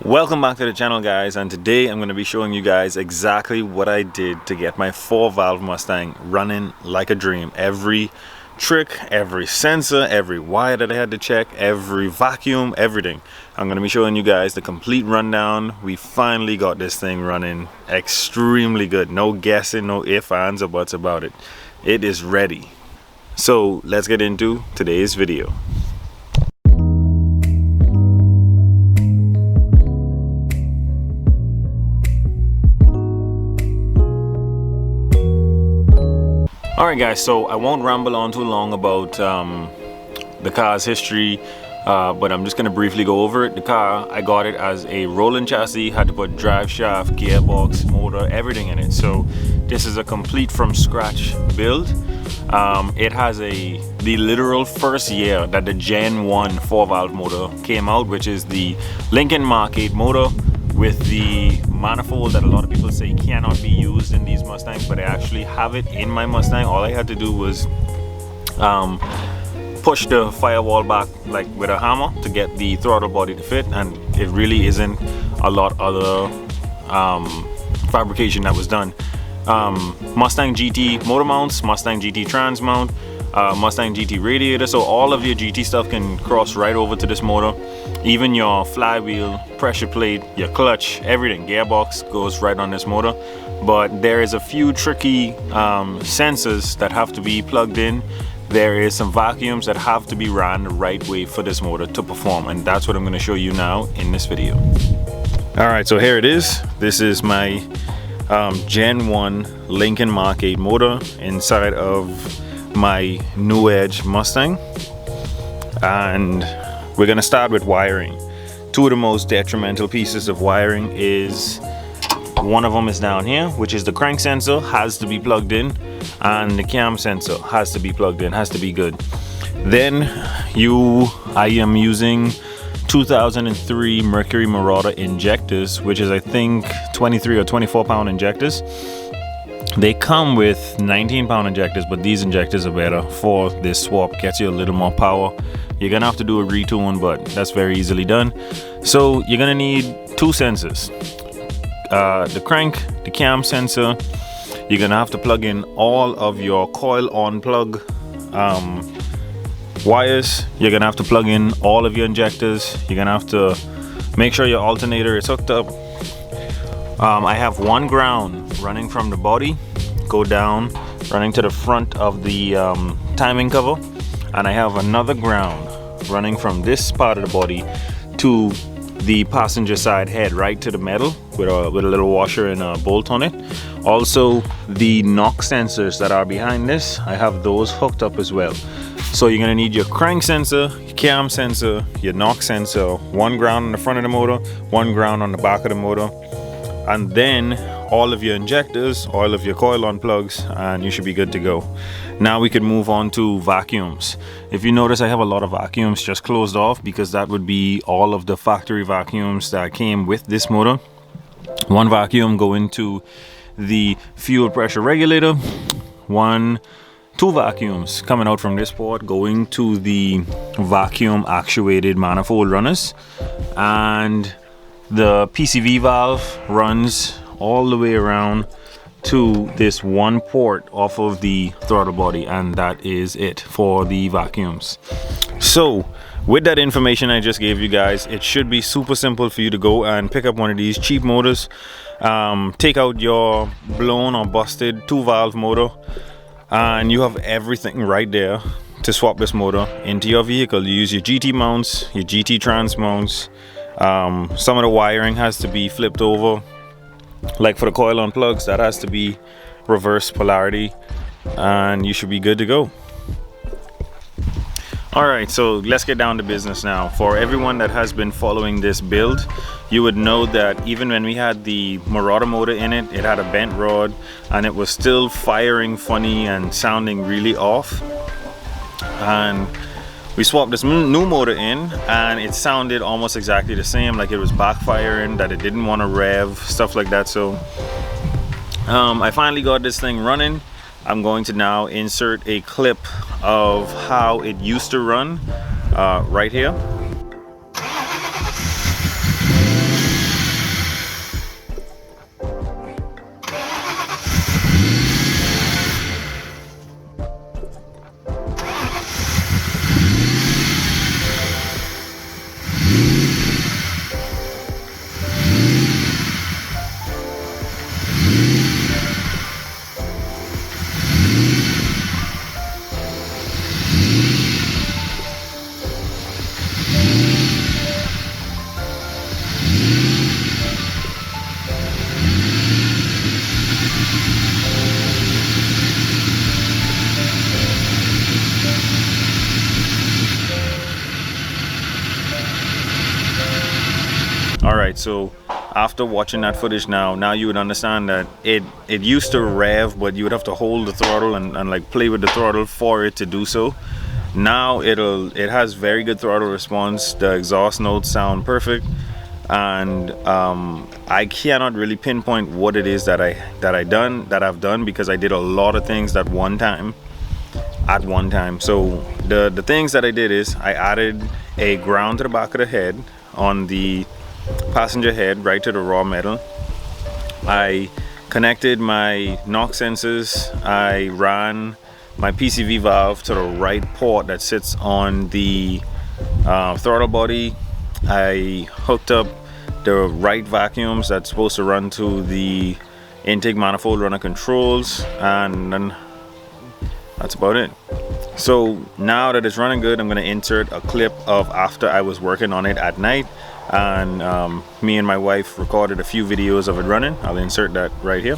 Welcome back to the channel, guys, and today I'm going to be showing you guys exactly what I did to get my 4-valve Mustang running like a dream. Every trick, every sensor, every wire that I had to check, every vacuum, everything. I'm going to be showing you guys the complete rundown. We finally got this thing running extremely good. No guessing, no ifs, ands, or buts about it. It is ready. So let's get into today's video. Alright guys, so I won't ramble on too long about the car's history, but I'm just going to briefly go over it. The car, I got it as a rolling chassis, had to put drive shaft, gearbox, motor, everything in it. So this is a complete from scratch build. It has the literal first year that the Gen 1 4-valve motor came out, which is the Lincoln Mark 8 motor with the manifold that a lot of people say cannot be used in these Mustangs, but I actually have it in my Mustang. All I had to do was push the firewall back like with a hammer to get the throttle body to fit, and it really isn't a lot other fabrication that was done. Mustang GT motor mounts, Mustang GT trans mount, Mustang GT radiator, so all of your GT stuff can cross right over to this motor. Even your flywheel, pressure plate, your clutch, everything, gearbox goes right on this motor. But there is a few tricky sensors that have to be plugged in. There is some vacuums that have to be ran the right way for this motor to perform, and that's what I'm going to show you now in this video. Alright, so here it is. This is my Gen 1 Lincoln Mark 8 motor inside of my New Edge Mustang, and we're gonna start with wiring. Two of the most detrimental pieces of wiring is, one of them is down here, which is the crank sensor has to be plugged in, and the cam sensor has to be plugged in, has to be good. Then I am using 2003 Mercury Marauder injectors, which is I think 23 or 24 pound injectors. They come with 19-pound injectors, but these injectors are better for this swap. Gets you a little more power. You're gonna have to do a retune, but that's very easily done. So you're gonna need two sensors, the crank, the cam sensor. You're gonna have to plug in all of your coil on plug wires. You're gonna have to plug in all of your injectors. You're gonna have to make sure your alternator is hooked up. I have one ground running from the body, go down, running to the front of the timing cover, and I have another ground running from this part of the body to the passenger side head, right to the metal, with a little washer and a bolt on it. Also, the knock sensors that are behind this, I have those hooked up as well. So you're gonna need your crank sensor, your cam sensor, your knock sensor, one ground on the front of the motor, one ground on the back of the motor, and then all of your injectors, all of your coil on plugs, and you should be good to go. Now we can move on to vacuums. If you notice, I have a lot of vacuums just closed off because that would be all of the factory vacuums that came with this motor. One vacuum go into the fuel pressure regulator. Two vacuums coming out from this port going to the vacuum actuated manifold runners, and the PCV valve runs all the way around to this one port off of the throttle body, and that is it for the vacuums. So with that information I just gave you guys, it should be super simple for you to go and pick up one of these cheap motors, take out your blown or busted 2-valve motor, and you have everything right there to swap this motor into your vehicle. You use your GT mounts, your GT trans mounts. Some of the wiring has to be flipped over, like for the coil on plugs, that has to be reverse polarity, and you should be good to go. Alright, so let's get down to business now. For everyone that has been following this build, you would know that even when we had the Marauder motor in it, it had a bent rod and it was still firing funny and sounding really off. And we swapped this new motor in and it sounded almost exactly the same, like it was backfiring, that it didn't want to rev, stuff like that. So I finally got this thing running. I'm going to now insert a clip of how it used to run right here. All right, so after watching that footage now you would understand that it used to rev, but you would have to hold the throttle and like play with the throttle for it to do so. Now it has very good throttle response. The exhaust notes sound perfect, and I cannot really pinpoint what it is that I've done because I did a lot of things at one time. So the things that I did is I added a ground to the back of the head on the passenger head, right to the raw metal. I connected my knock sensors. I ran my PCV valve to the right port that sits on the throttle body. I hooked up the right vacuums that's supposed to run to the intake manifold runner controls, and then that's about it. So now that it's running good, I'm going to insert a clip of after I was working on it at night, and me and my wife recorded a few videos of it running. I'll insert that right here.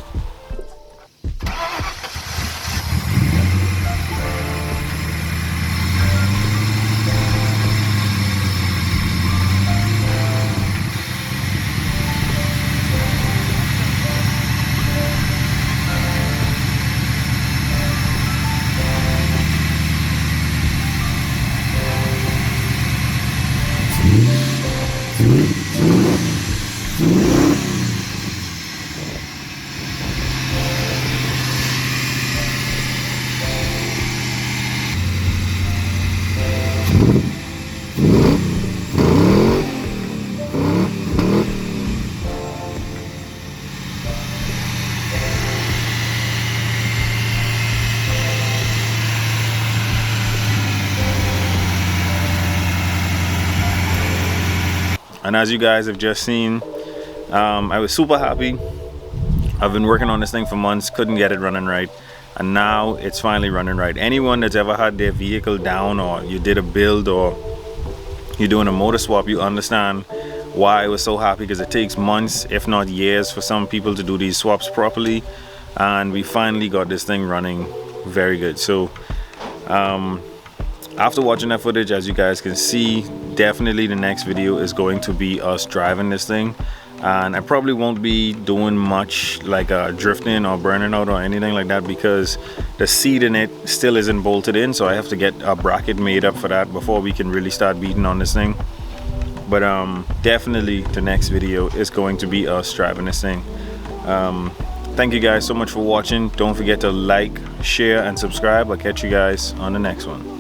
And as you guys have just seen, I was super happy. I've been working on this thing for months, couldn't get it running right, and now it's finally running right. Anyone that's ever had their vehicle down, or you did a build, or you're doing a motor swap, you understand why I was so happy, because it takes months, if not years, for some people to do these swaps properly, and we finally got this thing running very good. So after watching that footage, as you guys can see, definitely the next video is going to be us driving this thing, and I probably won't be doing much like drifting or burning out or anything like that, because the seat in it still isn't bolted in, so I have to get a bracket made up for that before we can really start beating on this thing. But definitely the next video is going to be us driving this thing. Thank you guys so much for watching. Don't forget to like, share, and subscribe. I'll catch you guys on the next one.